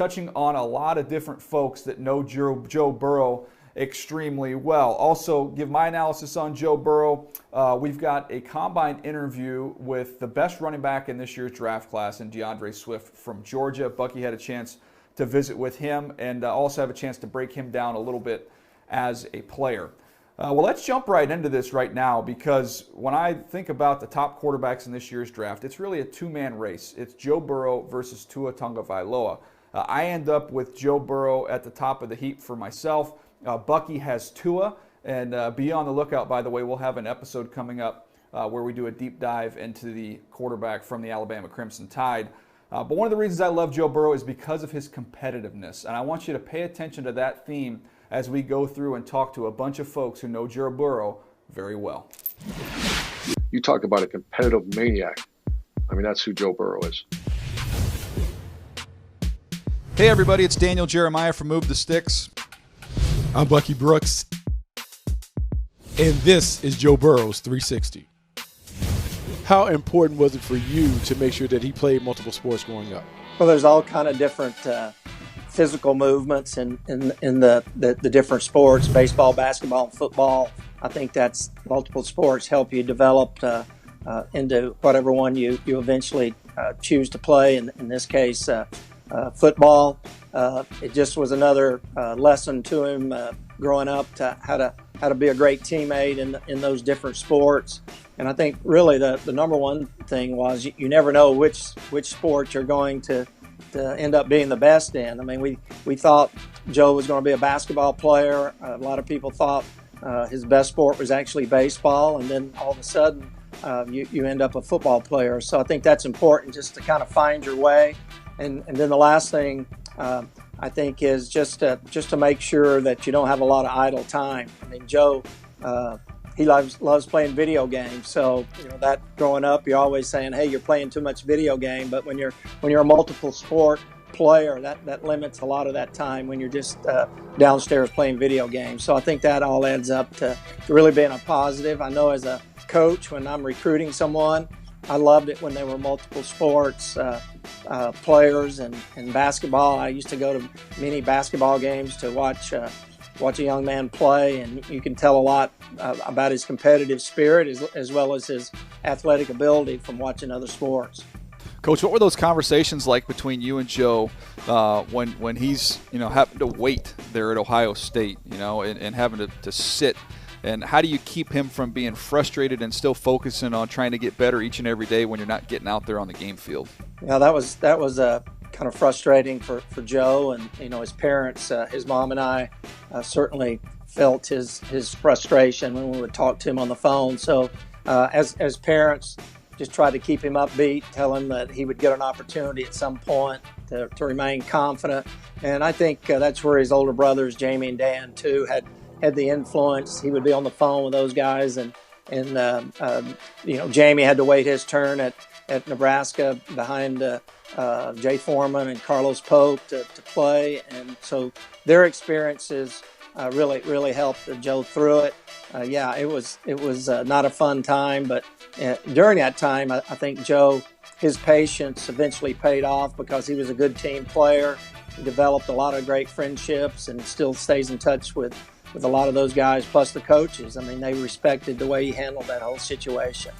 touching on a lot of different folks that know Joe Burrow extremely well. Also, give my analysis on Joe Burrow. We've got a combine interview with the best running back in this year's draft class, in DeAndre Swift from Georgia. Bucky had a chance to visit with him and also have a chance to break him down a little bit as a player. Well, let's jump right into this right now, because when I think about the top quarterbacks in this year's draft, it's really a two-man race. It's Joe Burrow versus Tua Tagovailoa. I end up with Joe Burrow at the top of the heap for myself. Bucky has Tua, and be on the lookout, by the way. We'll have an episode coming up where we do a deep dive into the quarterback from the Alabama Crimson Tide. But one of the reasons I love Joe Burrow is because of his competitiveness, and I want you to pay attention to that theme as we go through and talk to a bunch of folks who know Joe Burrow very well. You talk about a competitive maniac. I mean, that's who Joe Burrow is. Hey everybody, it's Daniel Jeremiah from Move the Sticks. I'm Bucky Brooks. And this is Joe Burrows 360. How important was it for you to make sure that he played multiple sports growing up? Well, there's all kind of different physical movements in the different sports, baseball, basketball, and football. I think that's multiple sports help you develop into whatever one you eventually choose to play. In this case, football. It just was another lesson to him growing up to how to be a great teammate in those different sports. And I think really the number one thing was you never know which sport you're going to end up being the best in. I mean, we thought Joe was going to be a basketball player. A lot of people thought his best sport was actually baseball, and then all of a sudden you end up a football player. So I think that's important, just to kind of find your way. And then the last thing I think is just to make sure that you don't have a lot of idle time. I mean, Joe, he loves playing video games. So, that growing up, you're always saying, hey, you're playing too much video game. But when you're a multiple sport player, that limits a lot of that time when you're just downstairs playing video games. So I think that all adds up to really being a positive. I know as a coach, when I'm recruiting someone, I loved it when they were multiple sports players. And basketball, I used to go to many basketball games to watch a young man play, and you can tell a lot about his competitive spirit as well as his athletic ability from watching other sports. Coach, what were those conversations like between you and Joe when he's having to wait there at Ohio State, and having to sit? And how do you keep him from being frustrated and still focusing on trying to get better each and every day when you're not getting out there on the game field? Yeah, that was kind of frustrating for Joe, and his parents, his mom and I certainly felt his frustration when we would talk to him on the phone. So as parents, just tried to keep him upbeat, tell him that he would get an opportunity at some point to remain confident. And I think that's where his older brothers, Jamie and Dan, too, had the influence. He would be on the phone with those guys, and Jamie had to wait his turn at Nebraska behind Jay Foreman and Carlos Polk to play, and so their experiences really helped Joe through it. It was not a fun time, but during that time, I think Joe, his patience eventually paid off because he was a good team player. He developed a lot of great friendships and still stays in touch with a lot of those guys, plus the coaches. I mean, they respected the way he handled that whole situation.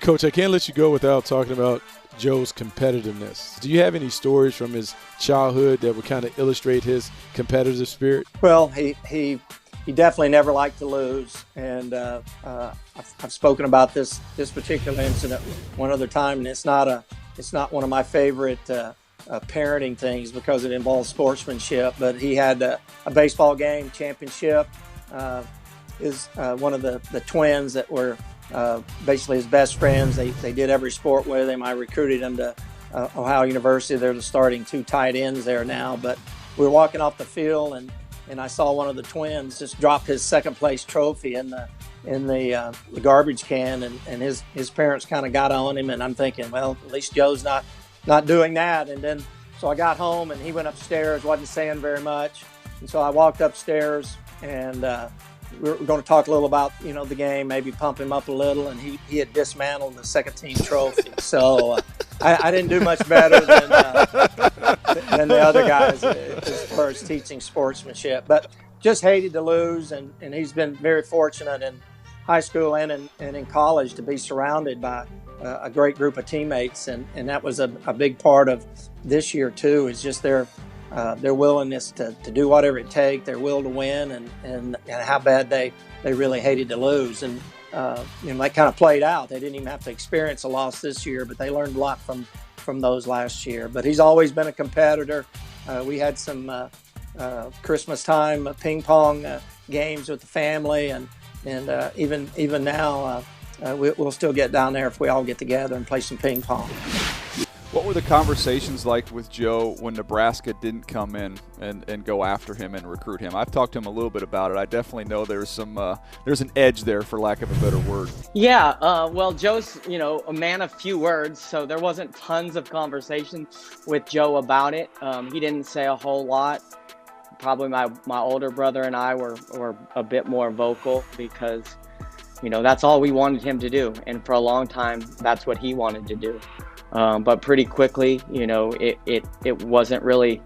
Coach, I can't let you go without talking about Joe's competitiveness. Do you have any stories from his childhood that would kind of illustrate his competitive spirit? Well, he definitely never liked to lose, and I've spoken about this particular incident one other time, and it's not one of my favorite parenting things because it involves sportsmanship. But he had a baseball game championship. Is one of the twins that were basically his best friends. They did every sport with him. I recruited him to Ohio University. They're the starting two tight ends there now. But we were walking off the field, and I saw one of the twins just drop his second place trophy in the garbage can, and his parents kind of got on him, and I'm thinking, well, at least Joe's not doing that. And then so I got home, and he went upstairs, wasn't saying very much, and so I walked upstairs, and we were going to talk a little about the game, maybe pump him up a little, and he had dismantled the second team trophy. So I didn't do much better than the other guys as far as teaching sportsmanship. But just hated to lose, and he's been very fortunate in high school and in college to be surrounded by a great group of teammates, and that was a big part of this year too, is just their willingness to do whatever it takes, their will to win, and how bad they really hated to lose. And that kind of played out. They didn't even have to experience a loss this year, but they learned a lot from those last year. But he's always been a competitor. We had some Christmas time ping pong games with the family, and even now we'll still get down there if we all get together and play some ping pong. What were the conversations like with Joe when Nebraska didn't come in and go after him and recruit him? I've talked to him a little bit about it. I definitely know there's an edge there, for lack of a better word. Yeah, well, Joe's a man of few words, so there wasn't tons of conversation with Joe about it. He didn't say a whole lot. Probably my older brother and I were a bit more vocal because that's all we wanted him to do, and for a long time that's what he wanted to do. But pretty quickly, it wasn't really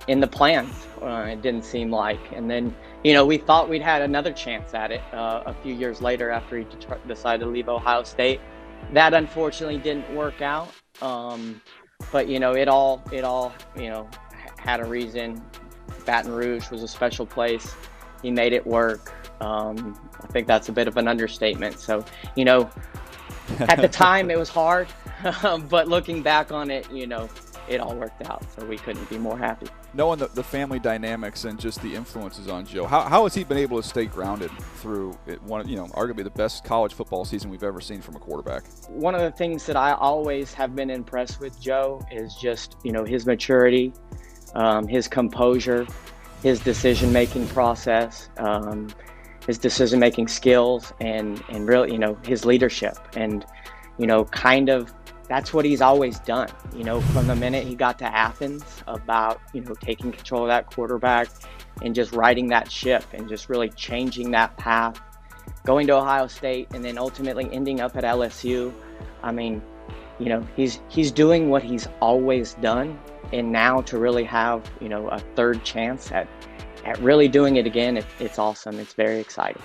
in the plans. It didn't seem like. And then, we thought we'd had another chance at it a few years later after he decided to leave Ohio State. That unfortunately didn't work out. But it all had a reason. Baton Rouge was a special place. He made it work. I think that's a bit of an understatement. So, at the time it was hard. But looking back on it, it all worked out, so we couldn't be more happy. Knowing the family dynamics and just the influences on Joe, how has he been able to stay grounded through arguably the best college football season we've ever seen from a quarterback? One of the things that I always have been impressed with Joe is just, his maturity, his composure, his decision-making process, his decision-making skills, and really, his leadership. And, kind of that's what he's always done, from the minute he got to Athens, about, taking control of that quarterback and just riding that ship and just really changing that path, going to Ohio State and then ultimately ending up at LSU. I mean, he's doing what he's always done, and now to really have, a third chance at really doing it again, it's awesome. It's very exciting.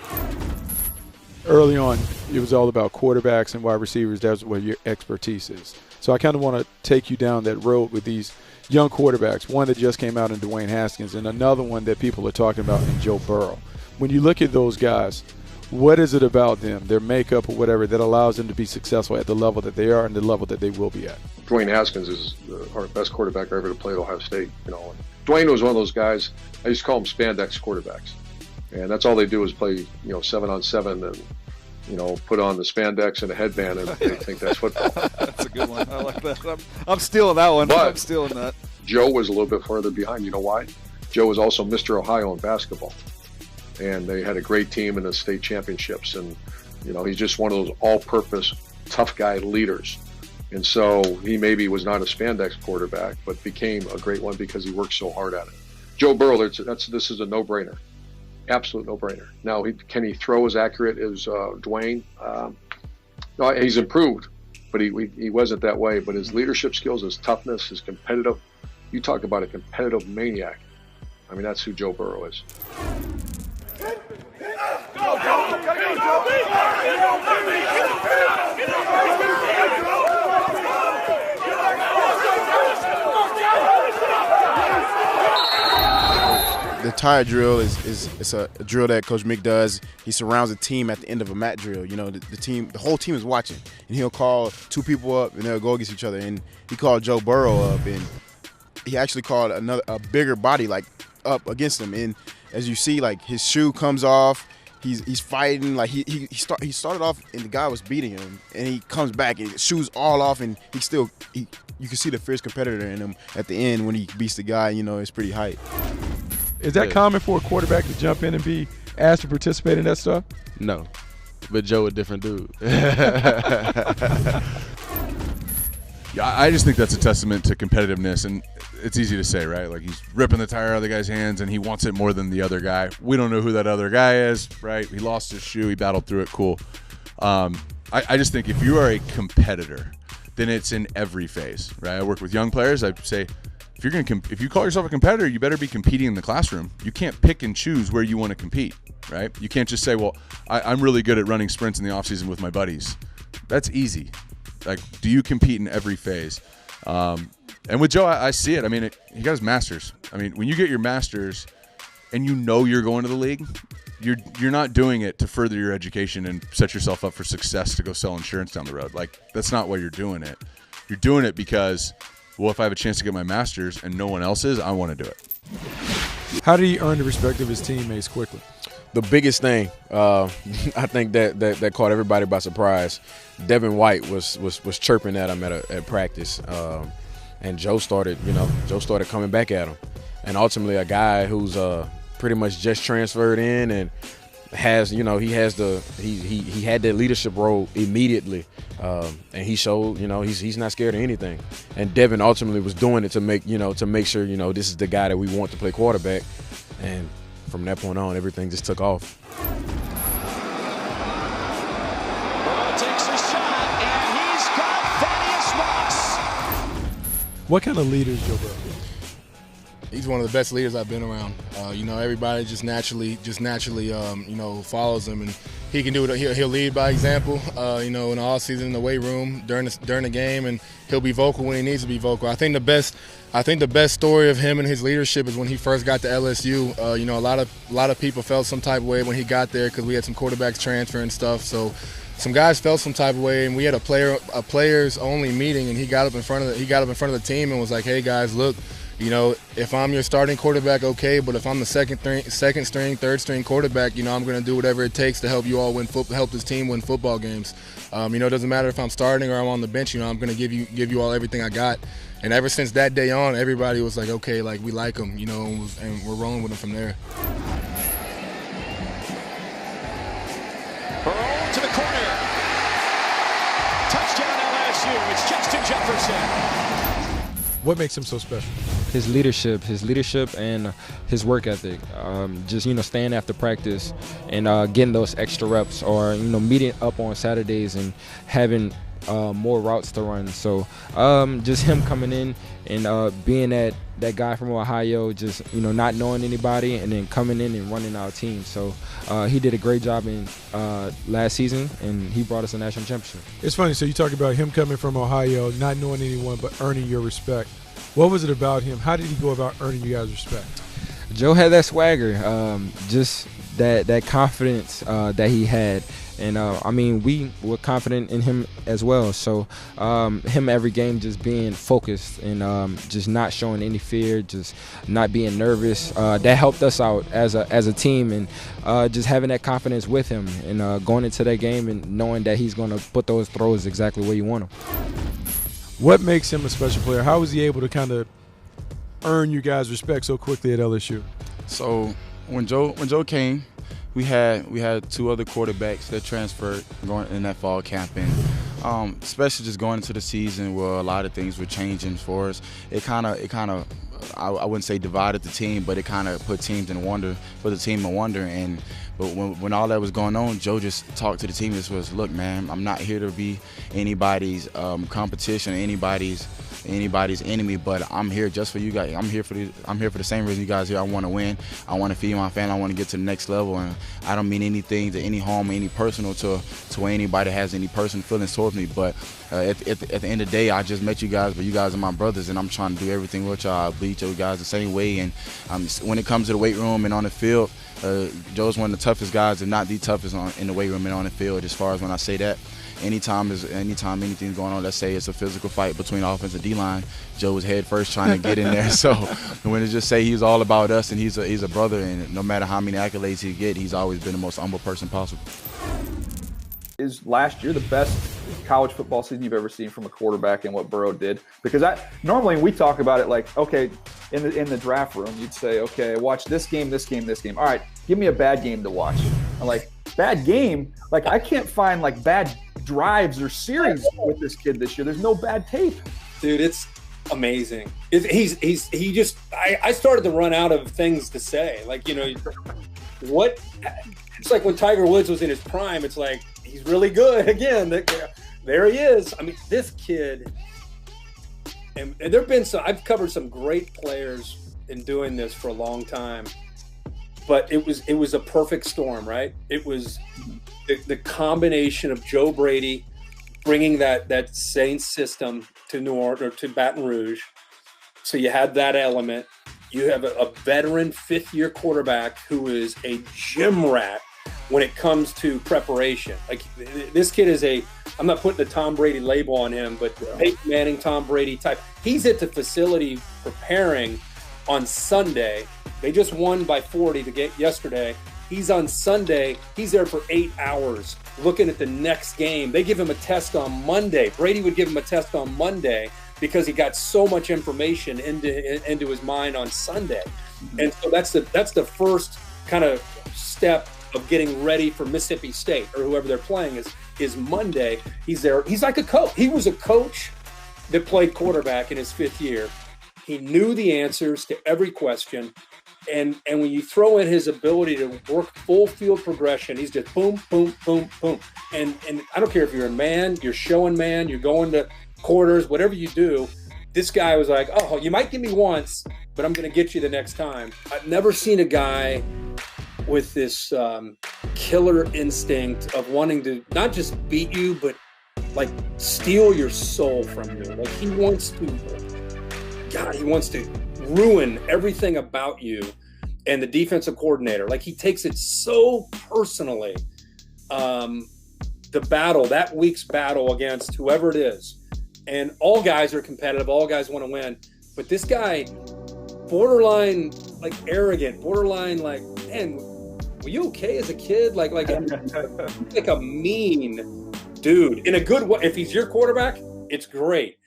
Early on, it was all about quarterbacks and wide receivers. That's where your expertise is. So I kind of want to take you down that road with these young quarterbacks, one that just came out in Dwayne Haskins and another one that people are talking about in Joe Burrow. When you look at those guys, what is it about them, their makeup or whatever, that allows them to be successful at the level that they are and the level that they will be at? Dwayne Haskins is our best quarterback ever to play at Ohio State. Dwayne was one of those guys, I used to call them spandex quarterbacks. And that's all they do is play, 7-on-7 and, put on the spandex and a headband, and they think that's football. That's a good one. I like that. I'm stealing that one. But I'm stealing that. Joe was a little bit further behind. You know why? Joe was also Mr. Ohio in basketball. And they had a great team in the state championships. And, he's just one of those all-purpose, tough guy leaders. And so he maybe was not a spandex quarterback, but became a great one because he worked so hard at it. Joe Burrow, this is a no-brainer. Absolute no-brainer. Now, can he throw as accurate as Dwayne? No, he's improved, but he wasn't that way. But his leadership skills, his toughness, his competitive, you talk about a competitive maniac. I mean, that's who Joe Burrow is. The tire drill is a drill that Coach Mick does. He surrounds the team at the end of a mat drill. The whole team is watching, and he'll call two people up, and they'll go against each other. And he called Joe Burrow up, and he actually called a bigger body up against him. And as you see, his shoe comes off. He's fighting. He started off, and the guy was beating him, and he comes back, and his shoes all off, and you can see the fierce competitor in him at the end when he beats the guy. It's pretty hype. Is that common for a quarterback to jump in and be asked to participate in that stuff? No, but Joe a different dude. Yeah, I just think that's a testament to competitiveness, and it's easy to say, right? He's ripping the tire out of the guy's hands, and he wants it more than the other guy. We don't know who that other guy is, right? He lost his shoe, he battled through it, cool. I just think if you are a competitor, then it's in every phase, right? I work with young players. I say, if you call yourself a competitor, you better be competing in the classroom. You can't pick and choose where you want to compete, right? You can't just say, well, I'm really good at running sprints in the offseason with my buddies. That's easy. Like, do you compete in every phase? And with Joe, I see it. I mean, he got his master's. I mean, when you get your master's and you know you're going to the league, you're not doing it to further your education and set yourself up for success to go sell insurance down the road. Like, that's not why you're doing it. You're doing it because, well, if I have a chance to get my master's and no one else is, I want to do it. How did he earn the respect of his teammates quickly? The biggest thing, I think that caught everybody by surprise. Devin White was chirping at him at practice, and Joe started coming back at him, and ultimately a guy who's pretty much just transferred in and has he had that leadership role immediately, and he showed he's not scared of anything, and Devin ultimately was doing it to make sure this is the guy that we want to play quarterback, and from that point on, everything just took off. Burrow takes a shot, and he's got Thaddeus Moss. What kind of leader is Joe Burrow? He's one of the best leaders I've been around. Everybody just naturally follows him, and he can do it. He'll lead by example. In the off season, in the weight room, during the game, and he'll be vocal when he needs to be vocal. I think the best story of him and his leadership is when he first got to LSU. A lot of people felt some type of way when he got there because we had some quarterbacks transfer and stuff. So some guys felt some type of way, and we had a players only meeting, and he got up in front of the team and was like, "Hey guys, look. If I'm your starting quarterback, okay, but if I'm the second string, third string quarterback, I'm going to do whatever it takes to help you all help this team win football games. It doesn't matter if I'm starting or I'm on the bench. I'm going to give you all everything I got." And ever since that day on, everybody was like, "Okay, like we like him, and we're rolling with him from there." Burrow to the corner. Touchdown LSU. It's Justin Jefferson. What makes him so special? His leadership and his work ethic. Just staying after practice and getting those extra reps, or meeting up on Saturdays and having more routes to run. So just him coming in and being that guy from Ohio, just not knowing anybody, and then coming in and running our team. So he did a great job in last season, and he brought us a national championship. It's funny. So you talk about him coming from Ohio, not knowing anyone, but earning your respect. What was it about him? How did he go about earning you guys' respect? Joe had that swagger, just that confidence that he had. And, we were confident in him as well. So him every game just being focused and just not showing any fear, just not being nervous, that helped us out as a team. And just having that confidence with him and going into that game and knowing that he's going to put those throws exactly where you want them. What makes him a special player? How was he able to kind of earn you guys' respect so quickly at LSU? So when Joe came, we had two other quarterbacks that transferred going in that fall camp, and especially just going into the season where a lot of things were changing for us. It kind of I wouldn't say divided the team, but it kind of put the team in wonder. But when all that was going on, Joe just talked to the team. This was, "Look, man, I'm not here to be anybody's competition, anybody's enemy, but I'm here just for you guys. I'm here for the same reason you guys are here. I want to win. I want to feed my family. I want to get to the next level, and I don't mean anything to any harm, any personal to where anybody has any personal feelings towards me. But at the end of the day, I just met you guys, but you guys are my brothers, and I'm trying to do everything with y'all. I bleed you guys the same way. And when it comes to the weight room and on the field, Joe's one of the toughest guys, if not the toughest in the weight room and on the field. As far as when I say that, anytime anything's going on, let's say it's a physical fight between offense and D-line, Joe was head first trying to get in there. So when it just say he's all about us, and he's a brother, and no matter how many accolades he get, he's always been the most humble person possible. Is last year the best college football season you've ever seen from a quarterback, and what Burrow did? Because normally we talk about it like, okay, in the draft room, you'd say, okay, watch this game. All right, give me a bad game to watch. I'm like, bad game? Like, I can't find like bad drives or series with this kid this year. There's no bad tape. Dude, it's amazing. I started to run out of things to say. Like, what? It's like when Tiger Woods was in his prime. It's like, he's really good again. there he is. I mean, this kid, and there have been I've covered some great players in doing this for a long time, but it was a perfect storm, right? It was the combination of Joe Brady bringing that Saints system to New Orleans or to Baton Rouge. So you had that element. You have a veteran fifth-year quarterback who is a gym rat when it comes to preparation. Like, this kid is I'm not putting the Tom Brady label on him, but Peyton Manning, Tom Brady type. He's at the facility preparing on Sunday. They just won by 40 yesterday. He's on Sunday. He's there for 8 hours looking at the next game. They give him a test on Monday. Brady would give him a test on Monday because he got so much information into his mind on Sunday. And so that's the first kind of step of getting ready for Mississippi State or whoever they're playing is Monday. He's there. He's like a coach. He was a coach that played quarterback in his fifth year. He knew the answers to every question. And when you throw in his ability to work full field progression, he's just boom, boom, boom, boom. And I don't care if you're a man, you're showing man, you're going to quarters, whatever you do. This guy was like, oh, you might get me once, but I'm going to get you the next time. I've never seen a guy with this killer instinct of wanting to not just beat you, but like steal your soul from you. Like he wants to ruin everything about you. And the defensive coordinator, like he takes it so personally. That week's battle against whoever it is. And all guys are competitive. All guys want to win. But this guy, borderline like arrogant, borderline like, man, were you okay as a kid? Like a mean dude in a good way. If he's your quarterback, it's great.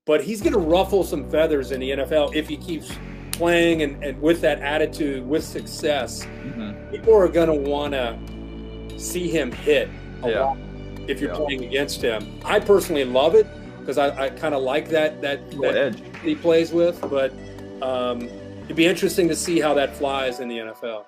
But he's going to ruffle some feathers in the NFL if he keeps playing and with that attitude, with success. Mm-hmm. People are going to want to see him hit a lot if you're playing against him. I personally love it because I kind of like that edge he plays with. But it'd be interesting to see how that flies in the NFL.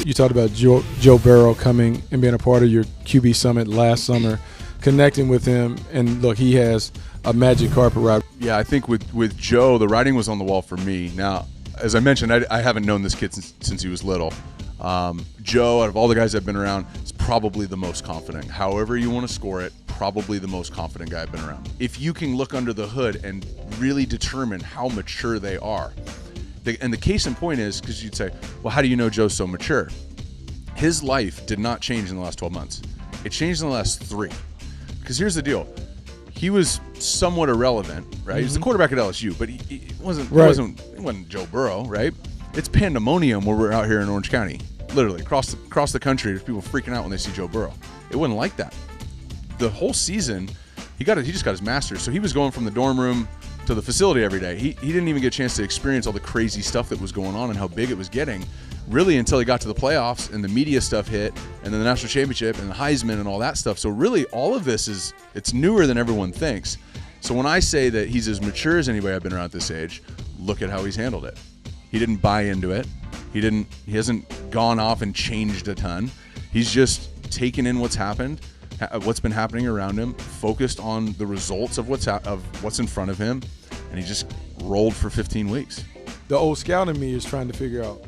You talked about Joe Burrow coming and being a part of your QB summit last summer, connecting with him, and look, he has a magic carpet ride. Yeah, I think with Joe, the writing was on the wall for me. Now, as I mentioned, I haven't known this kid since he was little. Joe, out of all the guys I've been around, is probably the most confident. However you want to score it, probably the most confident guy I've been around. If you can look under the hood and really determine how mature they are. And the case in point is, because you'd say, well, how do you know Joe's so mature? His life did not change in the last 12 months. It changed in the last 3. Because here's the deal. He was somewhat irrelevant, right? Mm-hmm. He's the quarterback at LSU, but he wasn't Joe Burrow, right? It's pandemonium where we're out here in Orange County. Literally, across the country, there's people freaking out when they see Joe Burrow. It wasn't like that. The whole season, he just got his master's. So he was going from the dorm room to the facility every day. He didn't even get a chance to experience all the crazy stuff that was going on and how big it was getting, really, until he got to the playoffs and the media stuff hit, and then the national championship and the Heisman and all that stuff. So really, all of this it's newer than everyone thinks. So when I say that he's as mature as anybody I've been around at this age, look at how he's handled it. He didn't buy into it. He hasn't gone off and changed a ton. He's just taken in what's happened, what's been happening around him, focused on the results of what's in front of him, and he just rolled for 15 weeks. The old scout in me is trying to figure out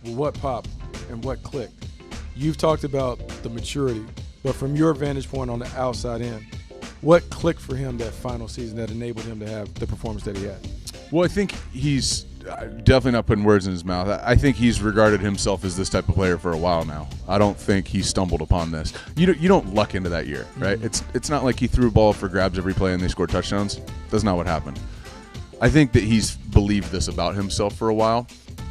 what popped and what clicked. You've talked about the maturity, but from your vantage point on the outside in, what clicked for him that final season that enabled him to have the performance that he had? Well, I think he's definitely not putting words in his mouth. I think he's regarded himself as this type of player for a while now. I don't think he stumbled upon this. You don't luck into that year, right? Mm-hmm. It's not like he threw a ball for grabs every play and they scored touchdowns. That's not what happened. I think that he's believed this about himself for a while.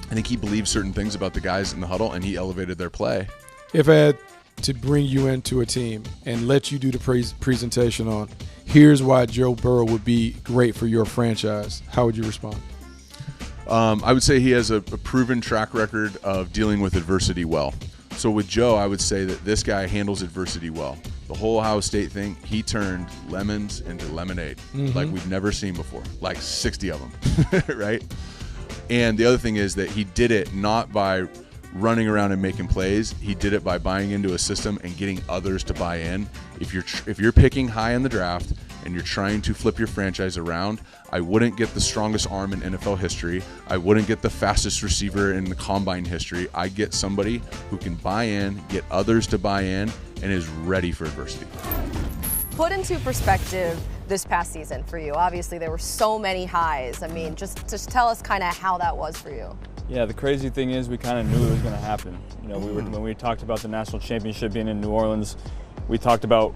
I think he believes certain things about the guys in the huddle, and he elevated their play. If I had to bring you into a team and let you do the presentation on, here's why Joe Burrow would be great for your franchise, how would you respond? I would say he has a proven track record of dealing with adversity well. So with Joe, I would say that this guy handles adversity well. The whole Ohio State thing, he turned lemons into lemonade, like we've never seen before, like 60 of them, right? And the other thing is that he did it not by running around and making plays. He did it by buying into a system and getting others to buy in. If you're picking high in the draft and you're trying to flip your franchise around, I wouldn't get the strongest arm in NFL history. I wouldn't get the fastest receiver in the combine history. I get somebody who can buy in, get others to buy in, and is ready for adversity. Put into perspective this past season for you. Obviously, there were so many highs. I mean, just tell us kind of how that was for you. Yeah, the crazy thing is we kind of knew it was going to happen. You know, when we talked about the national championship being in New Orleans, we talked about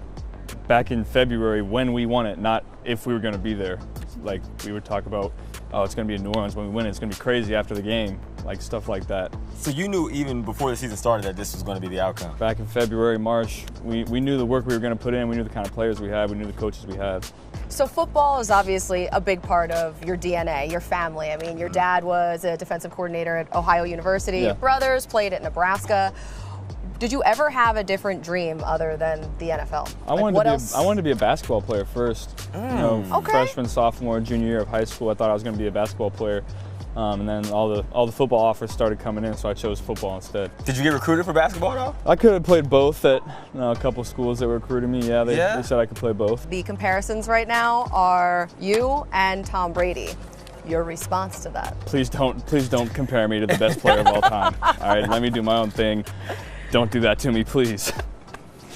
back in February when we won it, not if we were going to be there. Like, we would talk about, oh, it's going to be in New Orleans when we win it. It's going to be crazy after the game, like stuff like that. So you knew even before the season started that this was going to be the outcome? Back in February, March, we knew the work we were going to put in. We knew the kind of players we had. We knew the coaches we had. So football is obviously a big part of your DNA, your family. I mean, your dad was a defensive coordinator at Ohio University. Yeah. Your brothers played at Nebraska. Did you ever have a different dream other than the NFL? I wanted to be a basketball player first. You know, freshman, sophomore, junior year of high school, I thought I was going to be a basketball player. And then all the football offers started coming in, so I chose football instead. Did you get recruited for basketball at all? I could have played both at a couple schools that recruited me. Yeah, they said I could play both. The comparisons right now are you and Tom Brady. Your response to that? Please don't compare me to the best player of all time. All right, let me do my own thing. Don't do that to me, please.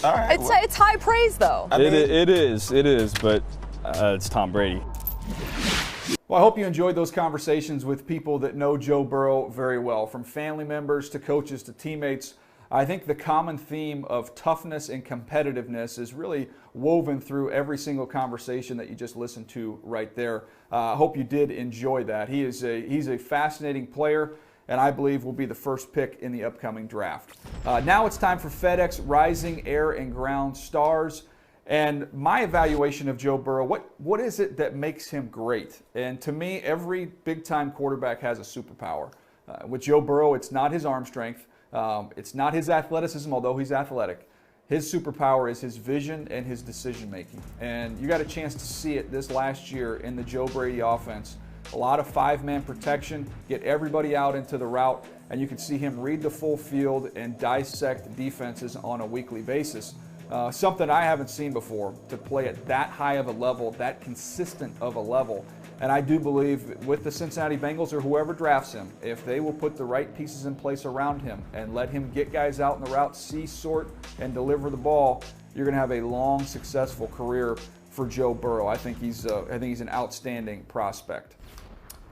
All right. It's high praise, though. It is, but it's Tom Brady. Well, I hope you enjoyed those conversations with people that know Joe Burrow very well, from family members to coaches to teammates. I think the common theme of toughness and competitiveness is really woven through every single conversation that you just listened to right there. I hope you did enjoy that. He's a fascinating player, and I believe will be the first pick in the upcoming draft. Now it's time for FedEx Rising Air and Ground Stars. And my evaluation of Joe Burrow, what is it that makes him great? And to me, every big-time quarterback has a superpower. With Joe Burrow, it's not his arm strength. It's not his athleticism, although he's athletic. His superpower is his vision and his decision-making. And you got a chance to see it this last year in the Joe Brady offense. A lot of five-man protection, get everybody out into the route, and you can see him read the full field and dissect defenses on a weekly basis. Something I haven't seen before, to play at that high of a level, that consistent of a level. And I do believe with the Cincinnati Bengals or whoever drafts him, if they will put the right pieces in place around him and let him get guys out in the route, see, sort, and deliver the ball, you're going to have a long, successful career for Joe Burrow. I think he's an outstanding prospect.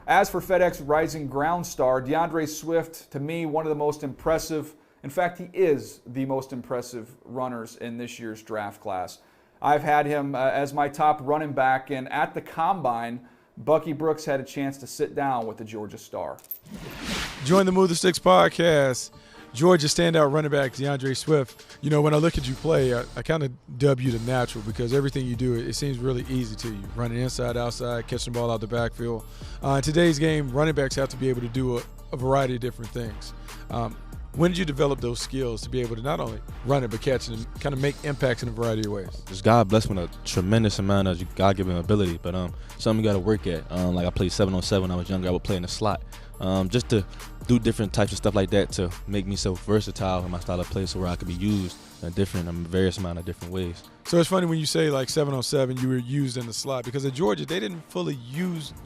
As for FedEx Rising Ground Star, DeAndre Swift, to me, one of the most impressive. In fact, he is the most impressive runners in this year's draft class. I've had him as my top running back, and at the Combine, Bucky Brooks had a chance to sit down with the Georgia star. Join the Move the Sticks podcast. Georgia standout running back DeAndre Swift. You know, when I look at you play, I kind of dub you the natural because everything you do, it seems really easy to you. Running inside, outside, catching the ball out the backfield. In today's game, running backs have to be able to do a variety of different things. When did you develop those skills to be able to not only run it but catch it and kind of make impacts in a variety of ways? Just God blessed me with a tremendous amount of God-given ability, but something you got to work at. Like I played 7-on-7 when I was younger. I would play in the slot, just to do different types of stuff like that to make me so versatile in my style of play, so where I could be used in various amount of different ways. So it's funny when you say like 7-on-7, you were used in the slot, because at Georgia they didn't fully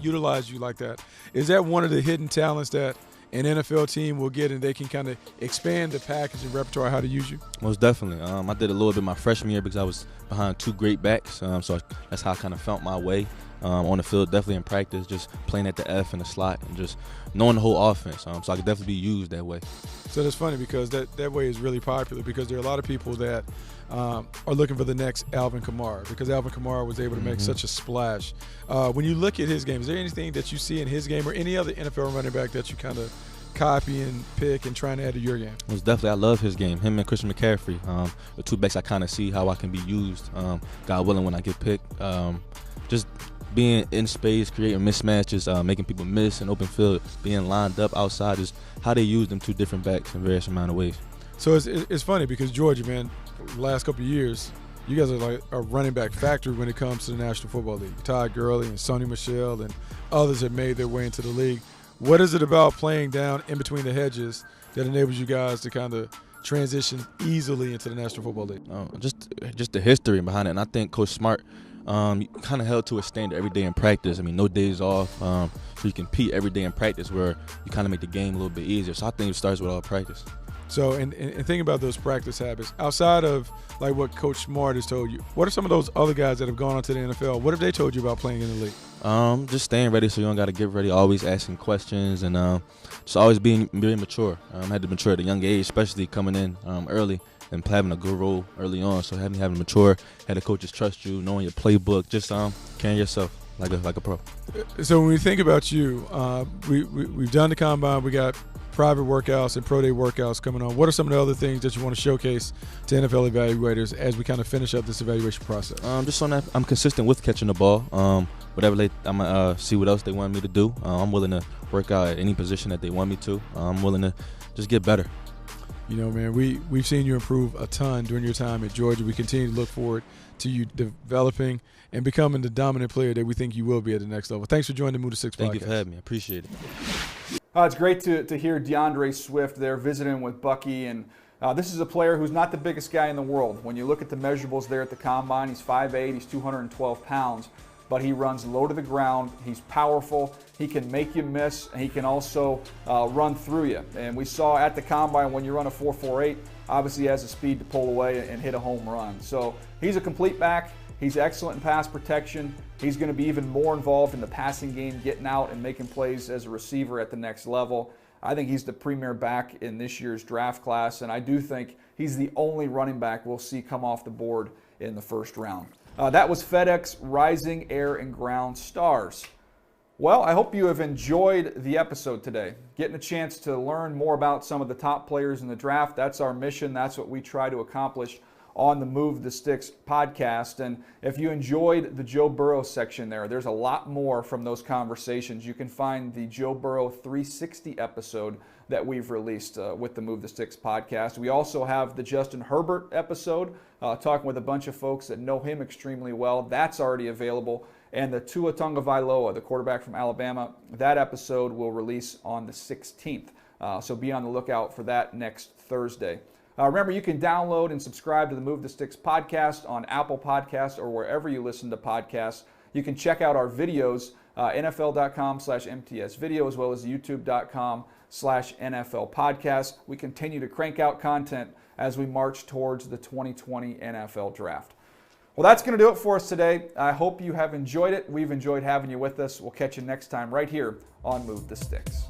utilize you like that. Is that one of the hidden talents that an NFL team will get, and they can kind of expand the package and repertoire how to use you? Most definitely. I did a little bit my freshman year because I was behind two great backs, so that's how I kind of felt my way on the field, definitely in practice, just playing at the F in the slot and just knowing the whole offense, so I could definitely be used that way. So that's funny because that way is really popular, because there are a lot of people that are looking for the next Alvin Kamara, because Alvin Kamara was able to make such a splash. When you look at his game, is there anything that you see in his game or any other NFL running back that you kind of copy and pick and trying to add to your game? Most definitely, I love his game. Him and Christian McCaffrey, the two backs I kind of see how I can be used, God willing, when I get picked. Just being in space, creating mismatches, making people miss in open field, being lined up outside, is how they use them two different backs in various amount of ways. So it's funny because Georgia, man, the last couple of years, you guys are like a running back factory when it comes to the National Football League. Todd Gurley and Sonny Michel and others have made their way into the league. What is it about playing down in between the hedges that enables you guys to kind of transition easily into the National Football League? Just the history behind it. And I think Coach Smart kind of held to a standard every day in practice. I mean, no days off. So you compete every day in practice where you kind of make the game a little bit easier. So I think it starts with all practice. So, and thinking about those practice habits, outside of like what Coach Smart has told you, what are some of those other guys that have gone on to the NFL? What have they told you about playing in the league? Just staying ready so you don't got to get ready, always asking questions, and just always being mature. I had to mature at a young age, especially coming in early and having a good role early on. So having to mature, had the coaches trust you, knowing your playbook, just carrying yourself like a pro. So when we think about you, we've done the combine, we got private workouts and pro day workouts coming on. What are some of the other things that you want to showcase to NFL evaluators as we kind of finish up this evaluation process? Just on that, I'm consistent with catching the ball. Whatever I'm gonna see what else they want me to do. I'm willing to work out at any position that they want me to. I'm willing to just get better. You know, man, we've seen you improve a ton during your time at Georgia. We continue to look forward to you developing and becoming the dominant player that we think you will be at the next level. Thanks for joining the Move to Six podcast. Thank you for having me. I appreciate it. It's great to hear DeAndre Swift there visiting with Bucky, and this is a player who's not the biggest guy in the world. When you look at the measurables there at the Combine, he's 5'8", he's 212 pounds, but he runs low to the ground, he's powerful, he can make you miss, and he can also run through you. And we saw at the Combine when you run a 4.48, obviously he has the speed to pull away and hit a home run. So he's a complete back. He's excellent in pass protection. He's going to be even more involved in the passing game, getting out and making plays as a receiver at the next level. I think he's the premier back in this year's draft class, and I do think he's the only running back we'll see come off the board in the first round. That was FedEx Rising Air and Ground Stars. Well, I hope you have enjoyed the episode today. Getting a chance to learn more about some of the top players in the draft, that's our mission. That's what we try to accomplish on the Move the Sticks podcast. And if you enjoyed the Joe Burrow section there's a lot more from those conversations. You can find the Joe Burrow 360 episode that we've released with the Move the Sticks podcast. We also have the Justin Herbert episode, talking with a bunch of folks that know him extremely well. That's already available. And the Tua Tagovailoa, the quarterback from Alabama, that episode will release on the 16th. So be on the lookout for that next Thursday. Remember, you can download and subscribe to the Move the Sticks podcast on Apple Podcasts or wherever you listen to podcasts. You can check out our videos, NFL.com/MTS video, as well as YouTube.com/NFL podcast. We continue to crank out content as we march towards the 2020 NFL Draft. Well, that's going to do it for us today. I hope you have enjoyed it. We've enjoyed having you with us. We'll catch you next time right here on Move the Sticks.